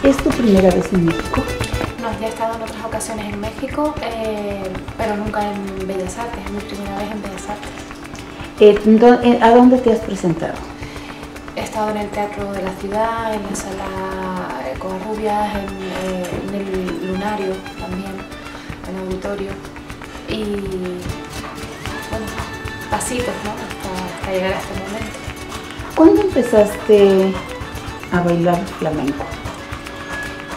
¿Es tu primera vez en México? No, ya he estado en otras ocasiones en México, pero nunca en Bellas Artes, es mi primera vez en Bellas Artes. ¿A dónde te has presentado? He estado en el Teatro de la Ciudad, en la Sala Covarrubias, en el Lunario también, en el Auditorio. Y bueno, pasitos, ¿no? hasta llegar a este momento. ¿Cuándo empezaste a bailar flamenco?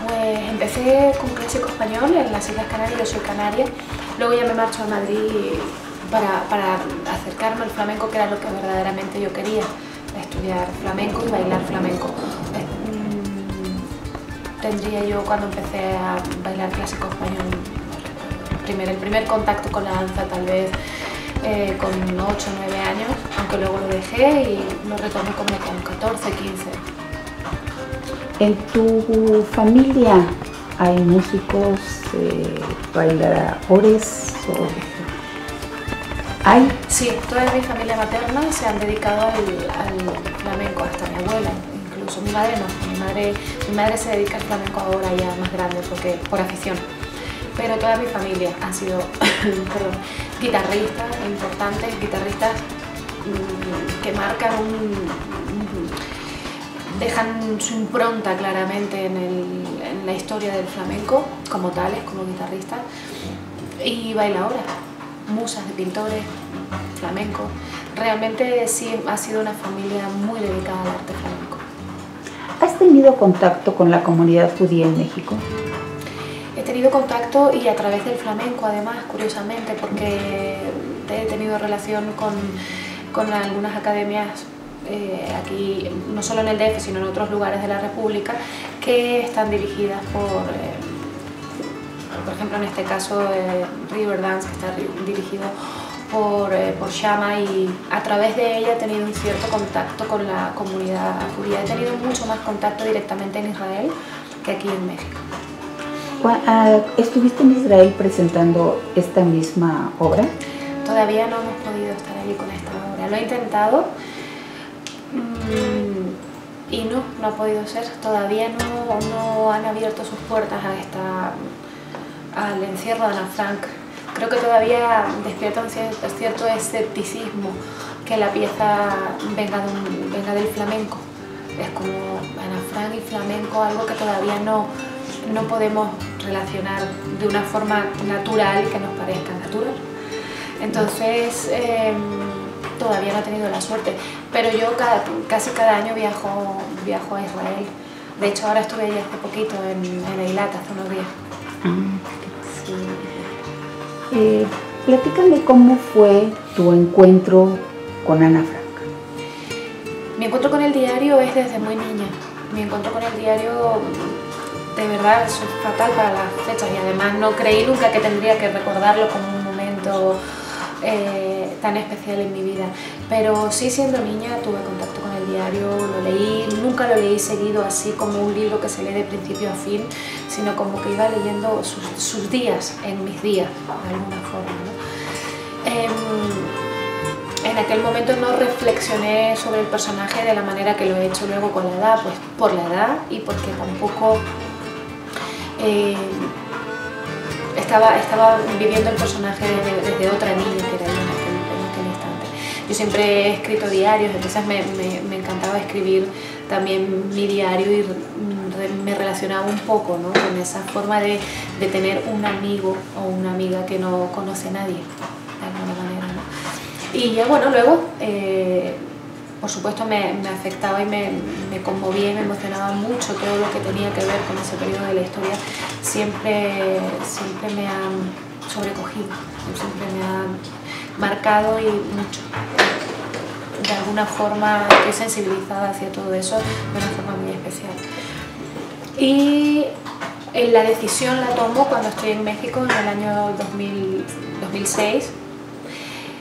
Pues empecé con clásico español en las Islas Canarias, yo soy canaria. Luego ya me marcho a Madrid para acercarme al flamenco, que era lo que verdaderamente yo quería, estudiar flamenco y bailar flamenco. Tendría yo, cuando empecé a bailar clásico español, el primer contacto con la danza tal vez con 8 o 9 años, aunque luego lo dejé y lo retomé como con 14, 15. ¿En tu familia hay músicos, bailadores? ¿Hay? Sí, toda mi familia materna se han dedicado al flamenco, hasta mi abuela, incluso mi madre no. Mi madre se dedica al flamenco ahora ya más grande, por afición. Pero toda mi familia han sido guitarristas importantes, guitarristas que marcan dejan su impronta claramente en la historia del flamenco, como tales, como guitarristas, y bailadoras, musas de pintores, flamenco. Realmente sí ha sido una familia muy dedicada al arte flamenco. ¿Has tenido contacto con la comunidad judía en México? He tenido contacto y a través del flamenco, además, curiosamente, porque he tenido relación con algunas academias aquí, no solo en el DF, sino en otros lugares de la República, que están dirigidas por ejemplo, en este caso, Riverdance, que está dirigido por Shama, y a través de ella he tenido un cierto contacto con la comunidad judía. He tenido mucho más contacto directamente en Israel que aquí en México. ¿Estuviste en Israel presentando esta misma obra? Todavía no hemos podido estar allí con esta obra. Lo he intentado y no ha podido ser. Todavía no han abierto sus puertas al encierro de Ana Frank. Creo que todavía despierta un cierto escepticismo que la pieza venga del flamenco. Es como Ana Frank y flamenco, algo que todavía no podemos relacionar de una forma natural y que nos parezca natural. Entonces, todavía no he tenido la suerte, pero yo casi cada año viajo a Israel. De hecho, ahora estuve allí hace poquito, en Eilat, hace unos días. Sí. Platícame cómo fue tu encuentro con Ana Frank. Mi encuentro con el diario es desde muy niña. Mi encuentro con el diario, de verdad, es fatal para las fechas, y además no creí nunca que tendría que recordarlo como un momento tan especial en mi vida. Pero sí, siendo niña tuve contacto con el diario, lo leí, nunca lo leí seguido así como un libro que se lee de principio a fin, sino como que iba leyendo sus días en mis días, de alguna forma, ¿no? En aquel momento no reflexioné sobre el personaje de la manera que lo he hecho luego con la edad, pues por la edad y porque tampoco estaba viviendo el personaje desde otra niña que era yo en aquel instante. Yo siempre he escrito diarios, entonces me encantaba escribir también mi diario y me relacionaba un poco, ¿no?, con esa forma de tener un amigo o una amiga que no conoce a nadie, de alguna manera, ¿no? Y ya bueno, luego, por supuesto me afectaba y me conmovía y me emocionaba mucho todo lo que tenía que ver con ese periodo de la historia. Siempre me ha sobrecogido, siempre me ha marcado y mucho. De alguna forma estoy sensibilizada hacia todo eso de una forma muy especial. Y la decisión la tomo cuando estoy en México en el año 2006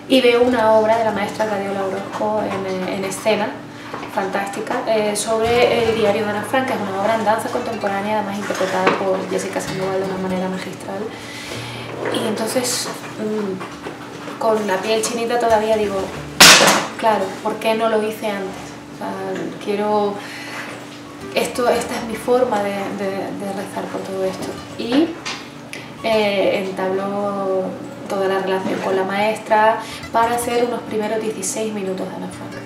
y veo una obra de la maestra Gladiola Orozco en escena, fantástica, sobre el diario de Ana Frank, que es una obra en danza contemporánea, además interpretada por Jessica Sandoval de una manera magistral. Y entonces, con la piel chinita todavía digo, claro, ¿por qué no lo hice antes? O sea, quiero esta es mi forma de rezar por todo esto. Y entabló toda la relación con la maestra para hacer unos primeros 16 minutos de Ana Frank.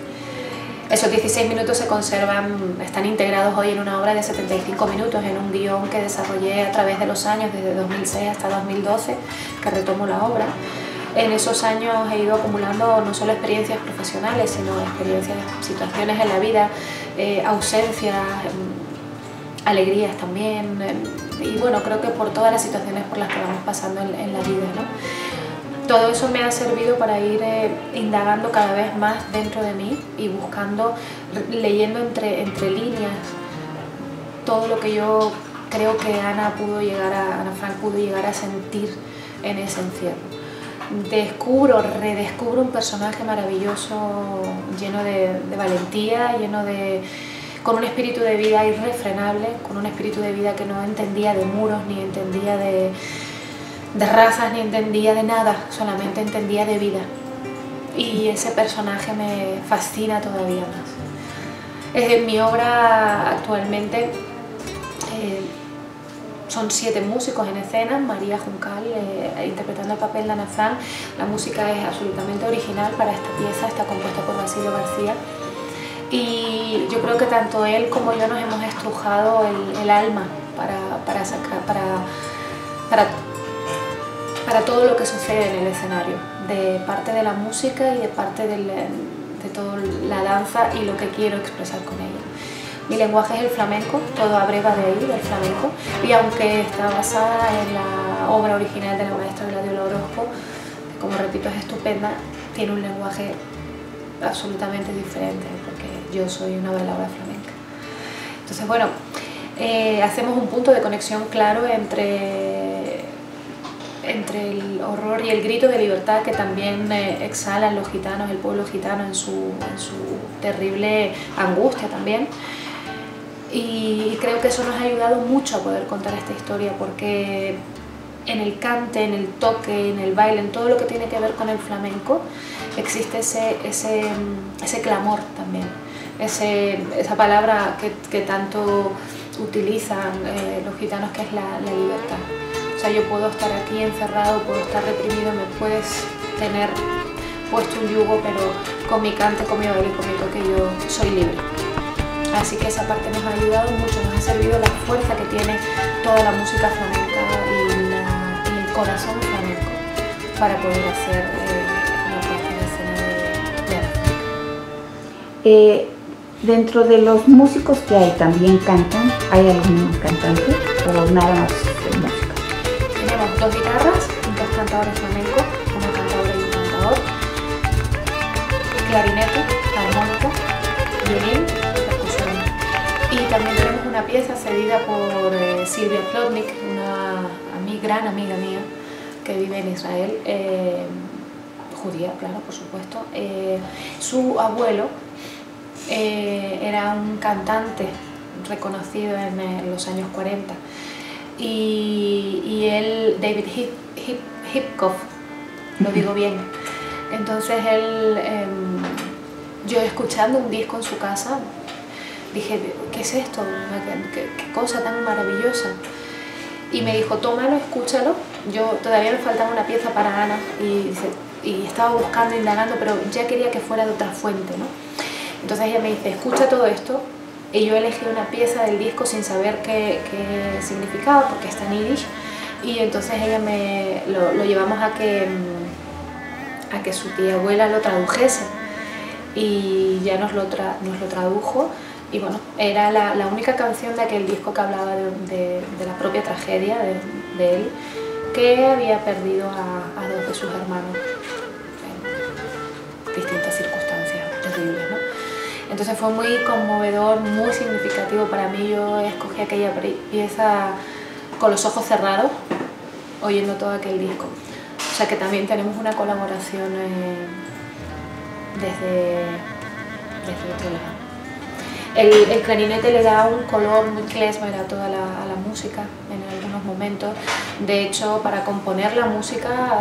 Esos 16 minutos se conservan, están integrados hoy en una obra de 75 minutos, en un guión que desarrollé a través de los años, desde 2006 hasta 2012, que retomo la obra. En esos años he ido acumulando no solo experiencias profesionales, sino experiencias, situaciones en la vida, ausencias, alegrías también, y bueno, creo que por todas las situaciones por las que vamos pasando en la vida, ¿no? Todo eso me ha servido para ir indagando cada vez más dentro de mí y buscando, leyendo entre líneas todo lo que yo creo que Ana Frank pudo llegar a sentir en ese encierro. Redescubro un personaje maravilloso, lleno de valentía, con un espíritu de vida irrefrenable, con un espíritu de vida que no entendía de muros, ni entendía de razas, ni entendía de nada, solamente entendía de vida. Y ese personaje me fascina todavía más. En mi obra actualmente son 7 músicos en escena, María Juncal interpretando el papel de Ana Frank. La música es absolutamente original para esta pieza, está compuesta por Basilio García. Y yo creo que tanto él como yo nos hemos estrujado el alma para todo lo que sucede en el escenario, de parte de la música y de parte de toda la danza y lo que quiero expresar con ella. Mi lenguaje es el flamenco, todo abreva de ahí, del flamenco, y aunque está basada en la obra original de la maestra Gladiola Orozco, que como repito es estupenda, tiene un lenguaje absolutamente diferente, porque yo soy una bailadora flamenca. Entonces, bueno, hacemos un punto de conexión claro entre el horror y el grito de libertad que también exhalan los gitanos, el pueblo gitano en su terrible angustia también. Y creo que eso nos ha ayudado mucho a poder contar esta historia, porque en el cante, en el toque, en el baile, en todo lo que tiene que ver con el flamenco, existe ese clamor también, esa palabra que tanto utilizan los gitanos, que es la libertad. O sea, yo puedo estar aquí encerrado, puedo estar reprimido, me puedes tener puesto un yugo, pero con mi cante, con mi baile y con mi toque yo soy libre. Así que esa parte nos ha ayudado mucho, nos ha servido la fuerza que tiene toda la música flamenca y el corazón flamenco para poder hacer la puesta en escena de Ana Frank. Dentro de los músicos que hay, ¿también cantan? ¿Hay algún cantante o nada más de música? Tenemos 2 guitarras, 2 cantadores flamencos, una cantadora y un cantador, clarinete, armónica, violín, percusión. Y también tenemos una pieza cedida por Silvia Plotnik, una gran amiga mía que vive en Israel, judía, claro, por supuesto. Su abuelo era un cantante reconocido en los años 40 y él, David Hipkoff, lo digo bien. Entonces yo escuchando un disco en su casa dije, ¿qué es esto? ¿Qué cosa tan maravillosa? Y me dijo, tómalo, escúchalo. Yo todavía me faltaba una pieza para Ana y estaba buscando, indagando, pero ya quería que fuera de otra fuente, ¿no? Entonces ella me dice, escucha todo esto, y yo elegí una pieza del disco sin saber qué significaba, porque está en yiddish, y entonces ella lo llevamos a que su tía abuela lo tradujese, y ya nos lo tradujo, y bueno, era la única canción de aquel disco que hablaba de la propia tragedia de él, que había perdido a 2 de sus hermanos en distintas circunstancias terribles, ¿no? Entonces fue muy conmovedor, muy significativo para mí. Yo escogí aquella pieza con los ojos cerrados, oyendo todo aquel disco. O sea que también tenemos una colaboración desde otro lado. El clarinete le da un color muy klezmer a toda la música en algunos momentos. De hecho, para componer la música,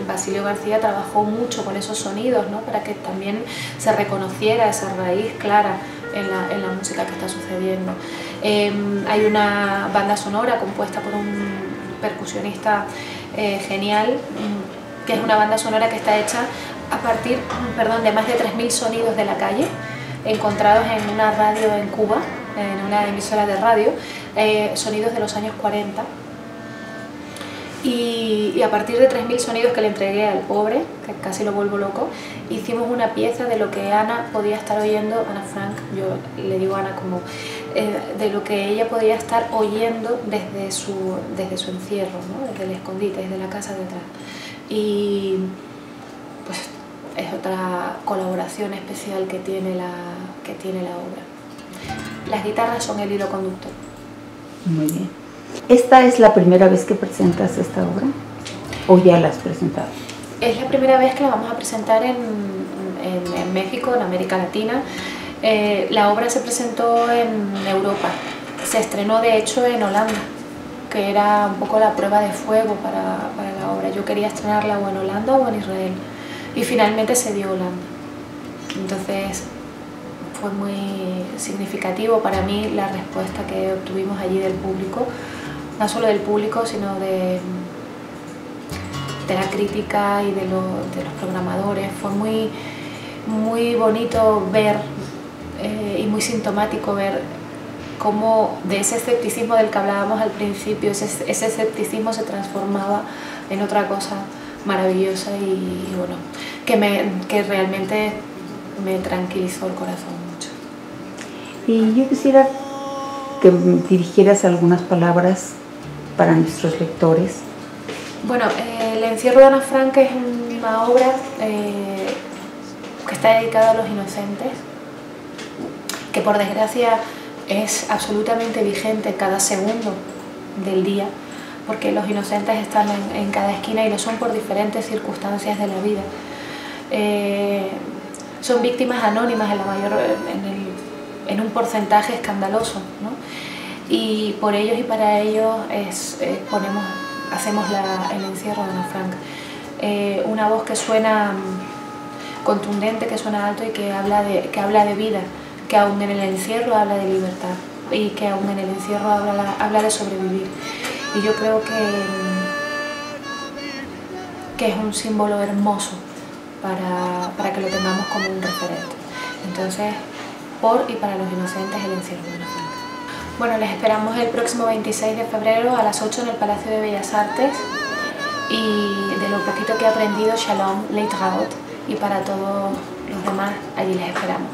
Basilio García trabajó mucho con esos sonidos, ¿no? Para que también se reconociera esa raíz clara en la música que está sucediendo. Hay una banda sonora compuesta por un percusionista genial, que es una banda sonora que está hecha a partir de más de 3.000 sonidos de la calle, encontrados en una radio en Cuba, en una emisora de radio, sonidos de los años 40. Y a partir de 3.000 sonidos que le entregué al pobre, que casi lo vuelvo loco, hicimos una pieza de lo que Ana podía estar oyendo, Ana Frank, yo le digo Ana como, de lo que ella podía estar oyendo desde su encierro, ¿no? Desde el escondite, desde la casa de atrás. Y pues es otra colaboración especial que tiene la obra. Las guitarras son el hilo conductor. Muy bien. ¿Esta es la primera vez que presentas esta obra? ¿O ya la has presentado? Es la primera vez que la vamos a presentar en México, en América Latina. La obra se presentó en Europa. Se estrenó de hecho en Holanda, que era un poco la prueba de fuego para la obra. Yo quería estrenarla o en Holanda o en Israel. Y finalmente se dio Holanda. Entonces fue muy significativo para mí la respuesta que obtuvimos allí del público, no solo del público, sino de la crítica y de los programadores. Fue muy bonito ver y muy sintomático ver cómo de ese escepticismo del que hablábamos al principio, ese escepticismo se transformaba en otra cosa maravillosa y bueno, que realmente me tranquilizó el corazón mucho. Y yo quisiera que dirigieras algunas palabras para nuestros lectores. Bueno, El encierro de Ana Frank es una obra que está dedicada a los inocentes, que por desgracia es absolutamente vigente cada segundo del día, porque los inocentes están en cada esquina y lo son por diferentes circunstancias de la vida. Son víctimas anónimas en un porcentaje escandaloso, ¿no? Y por ellos y para ellos hacemos el encierro de Ana Frank. Una voz que suena contundente, que suena alto y que habla de vida, que aún en el encierro habla de libertad y que aún en el encierro habla de sobrevivir. Y yo creo que es un símbolo hermoso para que lo tengamos como un referente. Entonces, por y para los inocentes, el encierro de Ana Frank. Bueno, les esperamos el próximo 26 de febrero a las 8 en el Palacio de Bellas Artes, y de lo poquito que he aprendido, Shalom, Leitraut, y para todos los demás, allí les esperamos.